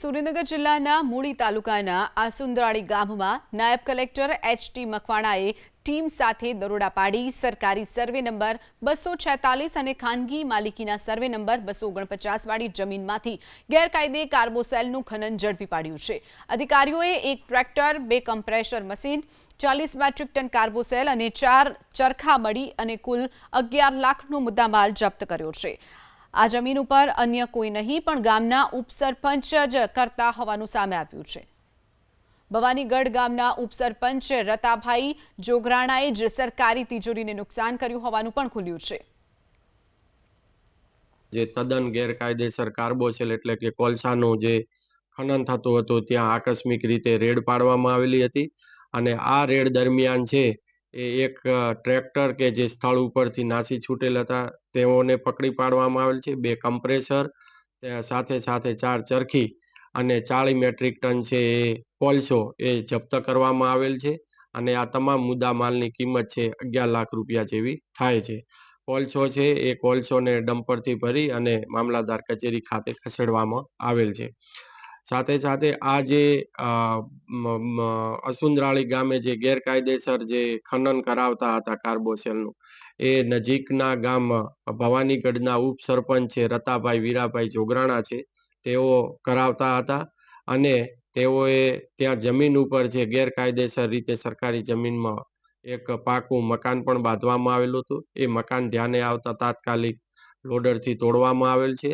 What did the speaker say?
સુરેન્દ્રનગર જિલ્લાના મૂળી તાલુકાના આસુંદરાળી ગામમાં નાયબ કલેક્ટર એચ.ટી. મકવાણાએ ટીમ સાથે દરોડા પાડી સરકારી સર્વે નંબર 246 અને ખાનગી માલિકીના સર્વે નંબર 249 વાળી જમીનમાંથી ગેરકાયદે કાર્બોસેલનું ખનન ઝડપી પાડ્યું છે। અધિકારીઓએ એક tractor, 2 compressor machine, 40 metric ton કાર્બોસેલ અને 4 ચરખા મળી અને કુલ 11 લાખનો મુદ્દામાલ જપ્ત કર્યો છે। આ જમીન ઉપર અન્ય કોઈ નહીં પણ ગામના ઉપસરપંચ જ કરતા હોવાનું સામે આવ્યું છે। ભવાનીગઢ ગામના ઉપસરપંચ રતાભાઈ જોગરાણાએ જ સરકારી તિજોરીને નુકસાન કર્યું હોવાનું પણ ખુલ્યું છે। જે તદ્દન ગેરકાયદેસર કાર્બોસેલ એટલે કે કોલસાનું જે ખનન થતું હતું ત્યાં આકસ્મિક રીતે રેડ પાડવામાં આવેલી હતી અને આ રેડ દરમિયાન છે એ એક ટ્રેક્ટર કે જે સ્થળ ઉપરથી નાસી છૂટેલ હતા તેઓને પકડી પાડવામાં આવેલ છે। 2 કમ્પ્રેસર સાથે સાથે 4 ચરખી અને 40 મેટ્રિક ટન છે એ કોલસો એ જપ્ત કરવામાં આવેલ છે અને આ તમામ મુદ્દા માલની કિંમત છે 11 લાખ રૂપિયા જેવી થાય છે। કોલસો છે એ કોલસોને ડમ્પરથી ભરી અને મામલાદાર કચેરી ખાતે ખસેડવામાં આવેલ છે। સાથે સાથે આ જે અસુંદરાળી ગામે જે ગેરકાયદેસર જે ખનન કરાવતા હતા કાર્બોસેલનું એ નજીકના ગામ ભવાનીગઢના ઉપસરપંચ છે રતાભાઈ વીરાભાઈ જોગરાણા છે તેઓ કરાવતા હતા અને તેઓએ ત્યાં જમીન ઉપર છે ગેરકાયદેસર રીતે સરકારી જમીનમાં એક પાકું મકાન પણ બાંધવામાં આવેલું હતું। એ મકાન ધ્યાને આવતા તાત્કાલિક લોડરથી તોડવામાં આવેલ છે